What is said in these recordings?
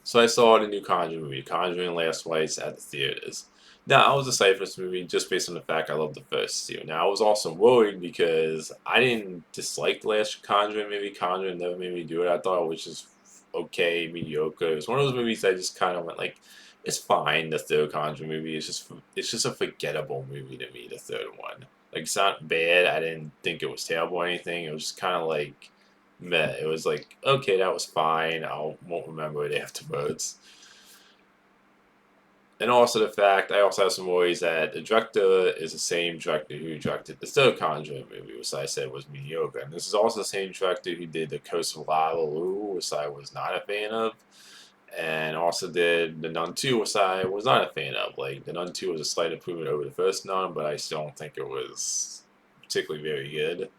So I saw the new Conjuring movie, Conjuring Last Rites at the theaters. Now I was excited for this movie just based on the fact I loved the first two. Now I was also worried because I didn't dislike the last Conjuring movie. Conjuring never made me do it. I thought it was just okay, mediocre. It was one of those movies that I just kind of went like, it's fine. The third Conjuring movie is just a forgettable movie to me. The third one, like it's not bad. I didn't think it was terrible or anything. It was just kind of like meh. It was like, okay, that was fine. I won't remember it afterwards. And also the fact, I also have some worries that the director is the same director who directed the third Conjuring movie, which I said was mediocre. And this is also the same director who did The Curse of La Lu, which I was not a fan of. And also did The Nun 2, which I was not a fan of. Like, The Nun 2 was a slight improvement over the first Nun, but I still don't think it was particularly very good.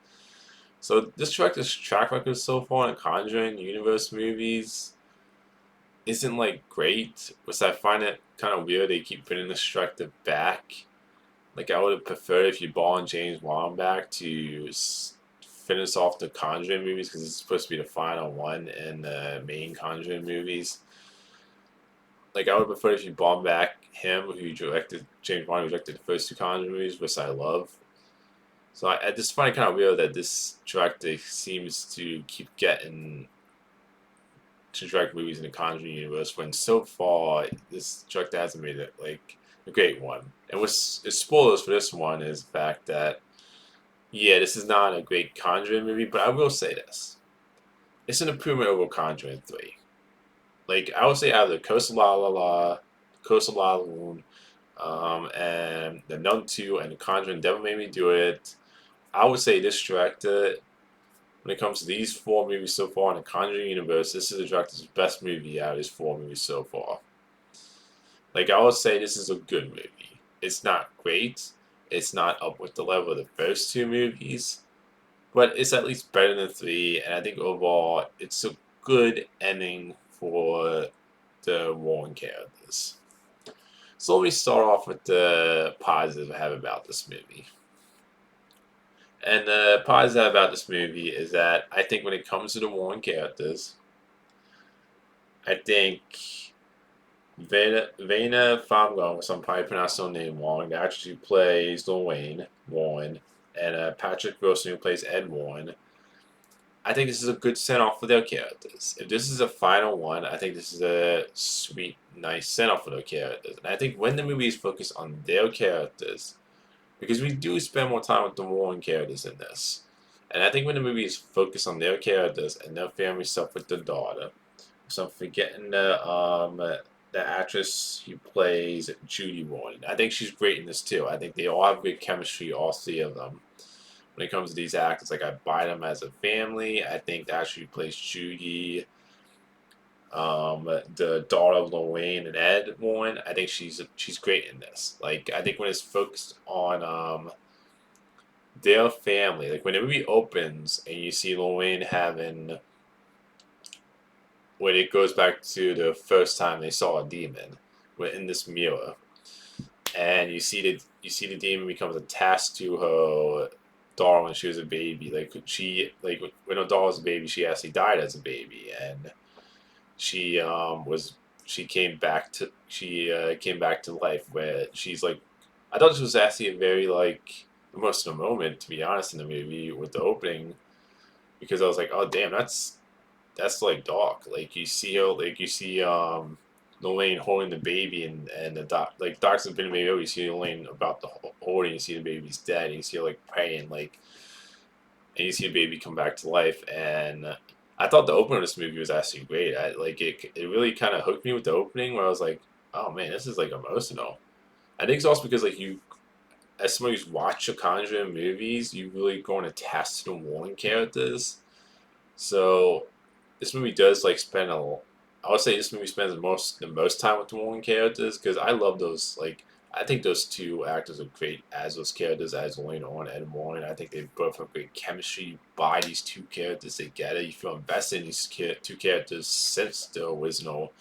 So this director's track record so far in Conjuring universe movies isn't like great, which I find it kind of weird. They keep bringing this director back. Like I would have preferred if you brought James Wan back to finish off the Conjuring movies because it's supposed to be the final one in the main Conjuring movies. Like I would prefer if you brought back him, who directed James Wan, who directed the first two Conjuring movies, which I love. So I just find it kind of weird that this director seems to keep getting to direct movies in the Conjuring universe when so far this director hasn't made it like a great one. And what's spoilers for this one is the fact that yeah, this is not a great Conjuring movie, but I will say this: it's an improvement over Conjuring 3. Like I would say out of the Coast of La La La, Coast of La Loon, and the Nun 2 and the Conjuring Devil Made Me Do It. I would say this director, when it comes to these four movies so far in the Conjuring universe, this is the director's best movie out of his four movies so far. Like I would say, this is a good movie. It's not great. It's not up with the level of the first two movies, but it's at least better than three. And I think overall, it's a good ending for the Warren characters. So let me start off with the positive I have about this movie. And the positive about this movie is that I think when it comes to the Warren characters, I think Vena Famgong, so I'm probably pronouncing her name wrong, that actually plays Lil Wayne Warren, and Patrick Wilson, who plays Ed Warren. I think this is a good send off for their characters. If this is a final one, I think this is a sweet, nice send off for their characters. And I think when the movie is focused on their characters, because we do spend more time with the Warren characters in this. And I think when the movie is focused on their characters and their family stuff with the daughter, so I'm forgetting the actress who plays Judy Warren. I think she's great in this too. I think they all have good chemistry, all three of them. When it comes to these actors, like I buy them as a family. I think the actress who plays Judy, the daughter of Lil Wayne and Ed Warren, I think she's great in this. Like I think when it's focused on their family, like when the movie opens and you see Lil Wayne having when it goes back to the first time they saw a demon, in this mirror, and you see the demon becomes attached to her daughter when she was a baby. When her daughter was a baby, she actually died as a baby, and she came back to life. Where she's like, I thought this was actually a very like emotional moment, to be honest, in the movie with the opening, because I was like, oh damn, that's like dark. Like you see her, like you see Elaine holding the baby, and the doc's been the baby. You see Elaine about the holding. You see the baby's dead. And you see her like praying, like, and you see the baby come back to life. And I thought the opening of this movie was actually great. I like it. It really kind of hooked me with the opening, where I was like, oh man, this is like emotional. I think it's also because like you, as somebody who's watched the Conjuring movies, you really go and attach to the Warren characters. So this movie does like spend a. I would say this movie spends the most time with the Warren characters because I love those. Like I think those two actors are great as those characters, as Elaine Owen and Ed Warren. I think they both have great chemistry. You buy these two characters together. You feel invested in these two characters since the original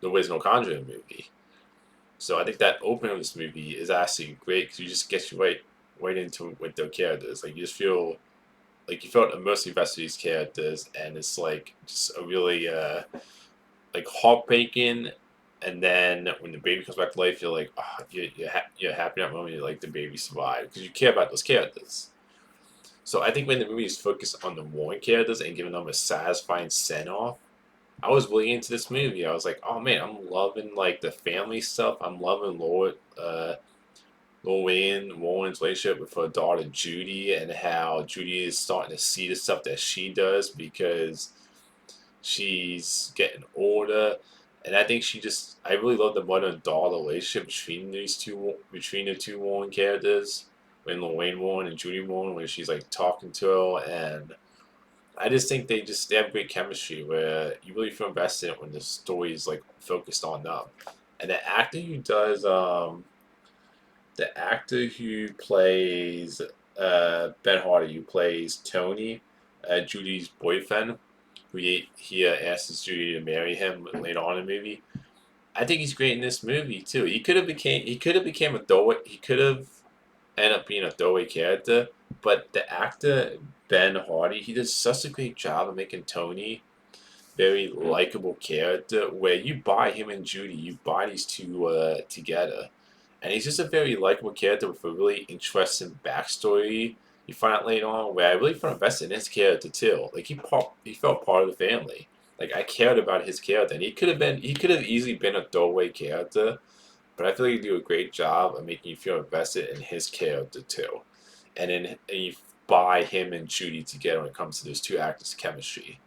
Conjuring movie. So I think that opening of this movie is actually great because you just get you right into it with their characters. Like you just feel like you felt immersed invested in these characters, and it's like just a really like heartbreaking, and then when the baby comes back to life, you're like, oh, you're happy in that moment. You like the baby survived because you care about those characters. So I think when the movie is focused on the Warren characters and giving them a satisfying send off, I was really into this movie. I was like, oh man, I'm loving like the family stuff. I'm loving Lorraine Warren's relationship with her daughter Judy, and how Judy is starting to see the stuff that she does because she's getting older. And I think I really love the mother and daughter relationship between the two Warren characters, when Lorraine Warren and Judy Warren, when she's like talking to her, and I just think they have great chemistry where you really feel invested in it when the story is like focused on them. And the actor who plays Ben Hardy, who plays Tony, Judy's boyfriend, who he asks Judy to marry him later on in the movie. I think he's great in this movie too. He could have ended up being a throwaway character, but the actor Ben Hardy, he does such a great job of making Tony very likable character where you buy him and Judy, you buy these two together. And he's just a very likable character with a really interesting backstory. You find out later on where I really felt invested in his character too. Like he felt part of the family. Like I cared about his character, and he could have easily been a throwaway character, but I feel like he do a great job of making you feel invested in his character too, and you buy him and Judy together when it comes to those two actors' chemistry.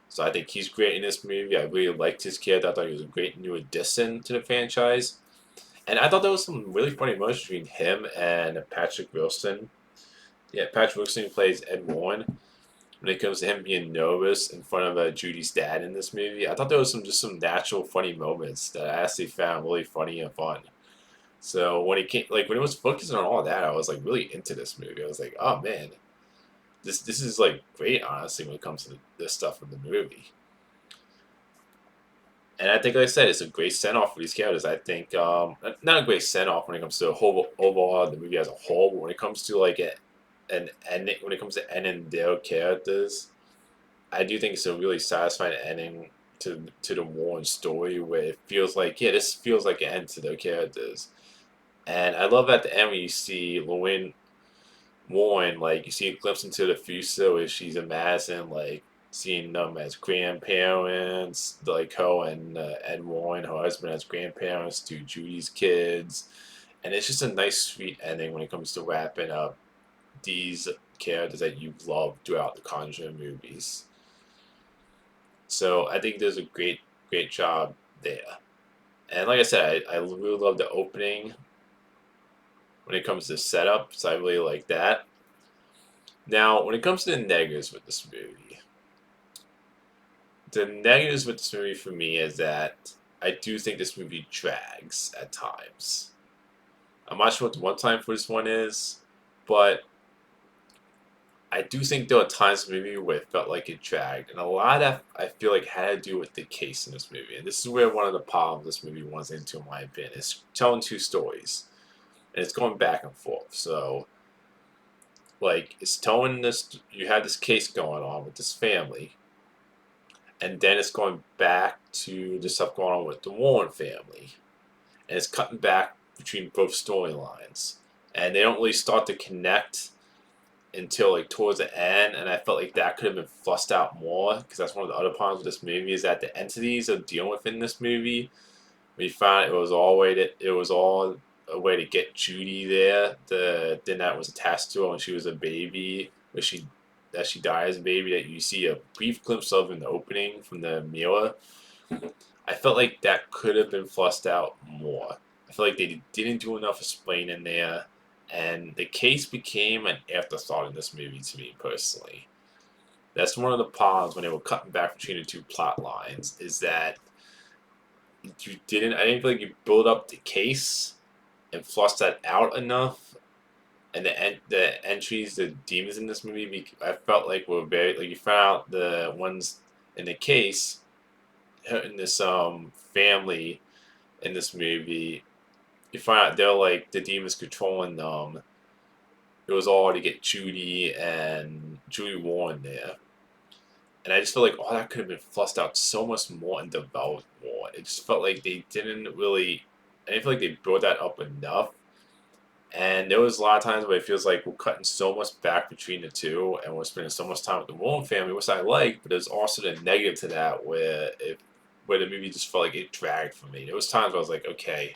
So I think he's great in this movie. I really liked his character. I thought he was a great new addition to the franchise. And I thought there was some really funny moments between him and Patrick Wilson. Yeah, Patrick Wilson plays Ed Warren. When it comes to him being nervous in front of Judy's dad in this movie, I thought there was some natural funny moments that I actually found really funny and fun. So when it was focusing on all that, I was like really into this movie. I was like, oh man, this is like great, honestly, when it comes to this stuff in the movie. And I think, like I said, it's a great send off for these characters. I think not a great send off when it comes to overall the movie as a whole, but when it comes to like an ending, when it comes to ending their characters, I do think it's a really satisfying ending to the Warren story where it feels like this feels like an end to their characters. And I love at the end when you see Lorraine Warren, like you see a glimpse into the future where she's imagining like seeing them as grandparents, like her and Ed Warren, her husband, as grandparents to Judy's kids, and it's just a nice, sweet ending when it comes to wrapping up these characters that you've loved throughout the Conjuring movies. So I think there's a great job there. And like I said, I really love the opening when it comes to setup, so I really like that. Now, when it comes to the negatives with this movie, the negatives with this movie for me is that I do think this movie drags at times. I'm not sure what the one time for this one is, but I do think there are times in the movie where it felt like it dragged, and a lot of that I feel like had to do with the case in this movie. And this is where one of the problems this movie runs into, in my opinion. It's telling two stories, and it's going back and forth. So, like, it's telling this you have this case going on with this family, and then it's going back to the stuff going on with the Warren family, and it's cutting back between both storylines, and they don't really start to connect until like towards the end, and I felt like that could have been flushed out more because that's one of the other problems with this movie is that the entities are dealing with in this movie. We found it was all a way to get Judy there. The thing that was attached to her when she was a baby, that she died as a baby, that you see a brief glimpse of in the opening from the mirror. I felt like that could have been flushed out more. I feel like they didn't do enough explaining there, and the case became an afterthought in this movie to me personally. That's one of the problems when they were cutting back between the two plot lines, is that I didn't feel like you build up the case and flush that out enough. And the entries, the demons in this movie, I felt like were very like you found out the ones in the case in this family in this movie. You find out they're like the demons controlling them. It was all to get Judy Warren there, And I just felt like all that could have been flushed out so much more and developed more. It just felt like they didn't really. I didn't feel like they built that up enough. And there was a lot of times where it feels like we're cutting so much back between the two, and we're spending so much time with the Warren family, which I like. But there's also the negative to that, where the movie just felt like it dragged for me. There was times where I was like, okay,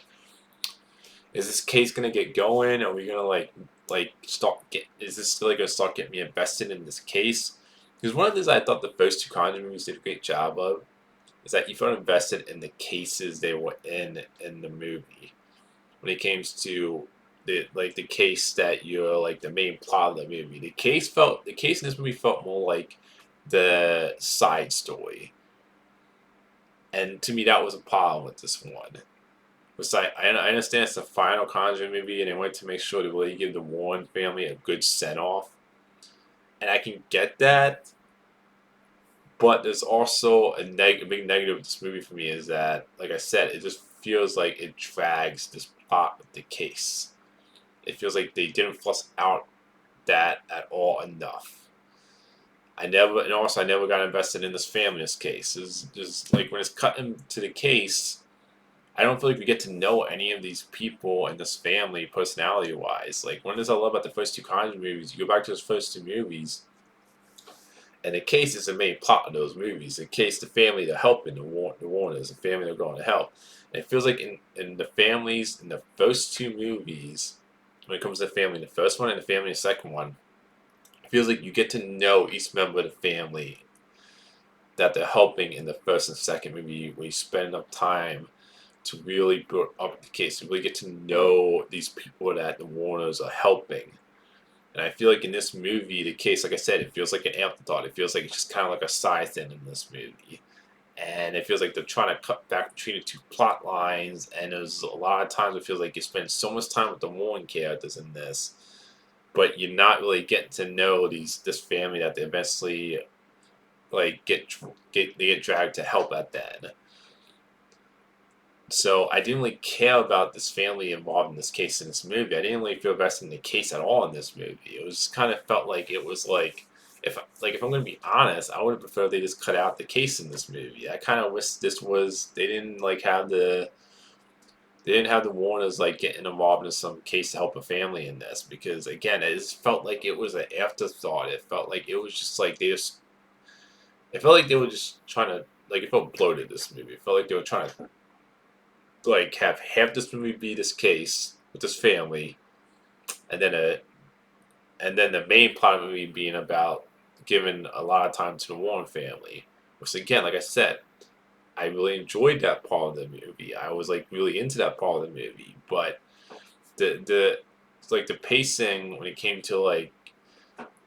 is this case gonna get going? Are we gonna like start get? Is this really gonna start getting me invested in this case? Because one of the things I thought the first two Conjuring movies did a great job of is that you felt invested in the cases they were in the movie. When it came to the case that you're like the main plot of the movie, the case in this movie felt more like the side story, and to me that was a problem with this one. Which I understand it's the final Conjuring movie, and they wanted to make sure to really give the Warren family a good send off, and I can get that. But there's also a big negative of this movie for me is that, like I said, it just feels like it drags this plot of the case. It feels like they didn't flush out that at all enough. I never got invested in this family. In this case is just like when it's cut into the case. I don't feel like we get to know any of these people in this family personality wise. Like one of the things I love about the first two Conjuring movies, you go back to those first two movies, and the case is the main plot of those movies. The case, the family they're helping, the Warners, the family they're going to help. And it feels like in the families in the first two movies, when it comes to the family, the first one and the family in the second one, it feels like you get to know each member of the family that they're helping in the first and second movie, where you spend enough time to really build up the case, to really get to know these people that the Warners are helping. And I feel like in this movie, the case, like I said, it feels like an afterthought. It feels like it's just kind of like a side thing in this movie. And it feels like they're trying to cut back between the two plot lines. And there's a lot of times it feels like you spend so much time with the Warren characters in this, but you're not really getting to know this family that they eventually like they get dragged to help at the end. So I didn't really care about this family involved in this case in this movie. I didn't really feel invested in the case at all in this movie. It was kind of felt like it was like if I'm going to be honest, I would have preferred they just cut out the case in this movie. I kind of wish this was they didn't have the Warners like getting involved in some case to help a family in this, because again it just felt like it was an afterthought. It felt like it was just like it felt like they were just trying to like it felt bloated. This movie it felt like they were trying to like have this movie be this case with this family, and then the main plot of the movie being about giving a lot of time to the Warren family. Which again, like I said, I really enjoyed that part of the movie. I was like really into that part of the movie, but the like the pacing when it came to like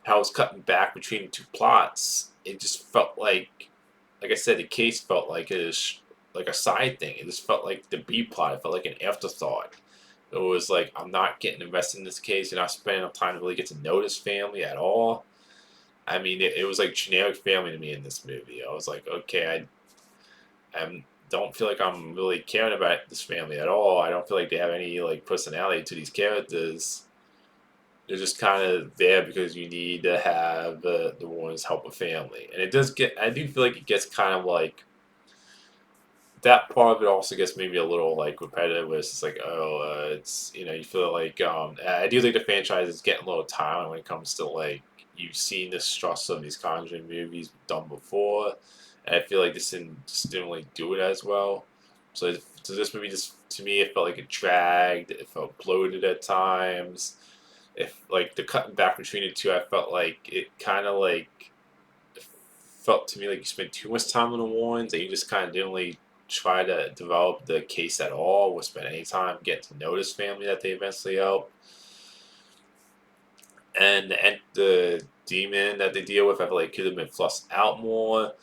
how it was cutting back between the two plots, it just felt like I said, the case felt like it is like a side thing. It just felt like the B plot. It felt like an afterthought. It was like I'm not getting invested in this case. You're not spending enough time to really get to know this family at all. I mean, it was like generic family to me in this movie. I was like, okay, I don't feel like I'm really caring about this family at all. I don't feel like they have any like personality to these characters. They're just kind of there because you need to have the Warrens help a family, and it does get. I do feel like it gets kind of like that part of it also gets maybe a little like repetitive. Where it's just like, oh, it's you feel like I do think the franchise is getting a little tiring when it comes to like you've seen the stress of these Conjuring movies done before, and I feel like this just didn't really do it as well. So this movie just to me it felt like it dragged. It felt bloated at times. If like the cutting back between the two, I felt like it kind of like felt to me like you spent too much time on the Warrens and you just kind of didn't really try to develop the case at all or spend any time getting to know this family that they eventually help. And the demon that they deal with, I feel like could have been flushed out more.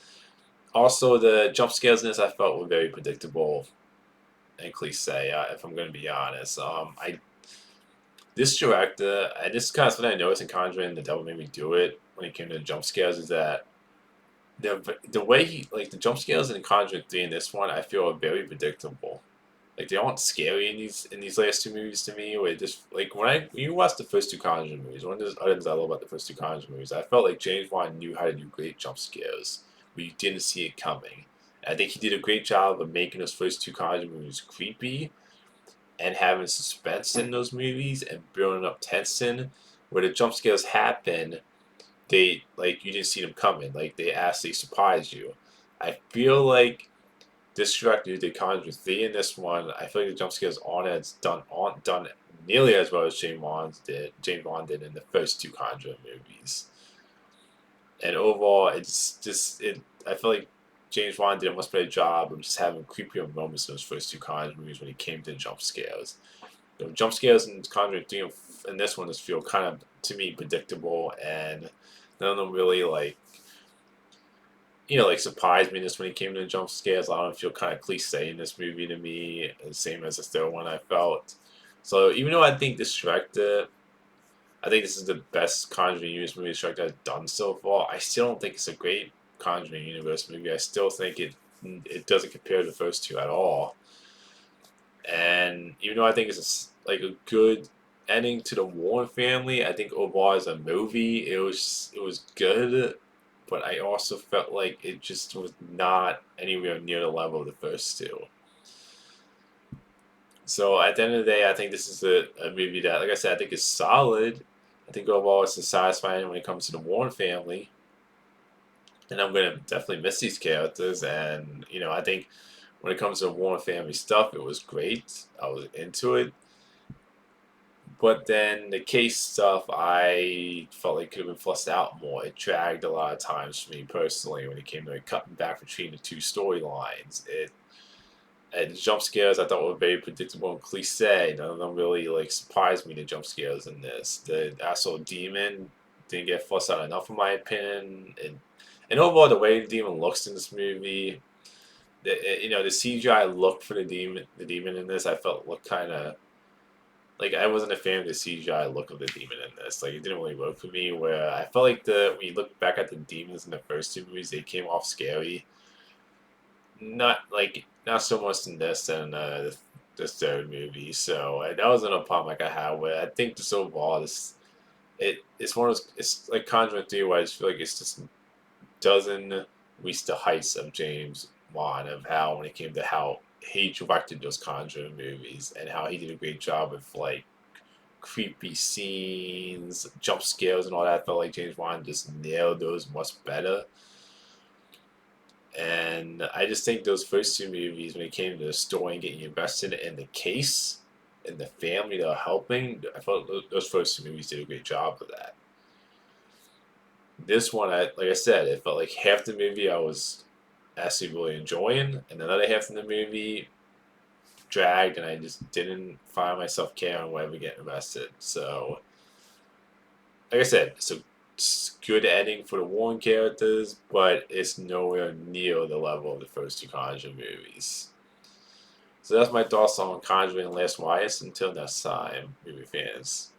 Also, the jump scares in this I felt were very predictable and cliche. If I'm going to be honest, I this director, and this is kind of something I noticed in Conjuring, The Devil Made Me Do It when it came to the jump scares, is that the way he like the jump scares in Conjuring 3 and this one, I feel are very predictable. Like they aren't scary in these last two movies to me. Where it just like when you watch the first two Conjuring movies, one of the other things I love about the first two Conjuring movies, I felt like James Wan knew how to do great jump scares. where you didn't see it coming. I think he did a great job of making those first two Conjuring movies creepy and having suspense in those movies and building up tension. Where the jump scares happen, they like you didn't see them coming. Like they actually surprised you. I feel like this director did Conjuring 3 in this one. I feel like the jump scares aren't done nearly as well as James Wan did in the first two Conjuring movies. And overall, it's just it. I feel like James Wan did a much better job of just having creepier moments in those first two Conjuring movies when it came to jump scares. The jump scares in Conjuring 3 and this one just feel kind of to me predictable, and none of them really like surprised me just when it came to the jump scares. A lot of them feel kind of cliche in this movie to me, the same as the third one I felt. So even though I think this director, I think this is the best Conjuring universe movie this director has done so far, I still don't think it's a great Conjuring universe movie. I still think it doesn't compare to the first two at all. And even though I think it's a good ending to the Warren family, I think overall as a movie, it was good, but I also felt like it just was not anywhere near the level of the first two. So at the end of the day, I think this is a movie that, like I said, I think is solid. I think overall it's satisfying when it comes to the Warren family. And I'm gonna definitely miss these characters. And I think when it comes to the Warren family stuff, it was great. I was into it. But then the case stuff, I felt like could have been fleshed out more. It dragged a lot of times for me personally when it came to cutting back between the two storylines. And the jump scares I thought were very predictable and cliche. None of them really surprised me. The jump scares in this, the actual demon didn't get fleshed out enough, in my opinion. And overall, the way the demon looks in this movie, the CGI look for the demon in this, I felt looked kind of I wasn't a fan of the CGI look of the demon in this. It didn't really work for me. Where I felt like when you look back at the demons in the first two movies, they came off scary. Not so much in this and the third movie. So that was another problem I had with it. I think this overall it's one of those, it's like Conjuring 3 where I just feel like it's just doesn't reach the heights of James Wan of how when it came to how he directed those Conjuring movies and how he did a great job with creepy scenes, jump scares, and all that. I felt like James Wan just nailed those much better. And I just think those first two movies, when it came to the story and getting invested in the case and the family that are helping, I felt those first two movies did a great job of that. This one, like I said, it felt like half the movie I was actually really enjoying, and another half of the movie dragged, and I just didn't find myself caring whenever get invested. So, like I said, it's good ending for the Warren characters, but it's nowhere near the level of the first two Conjuring movies. So that's my thoughts on Conjuring and Last Rites. Until next time, movie fans.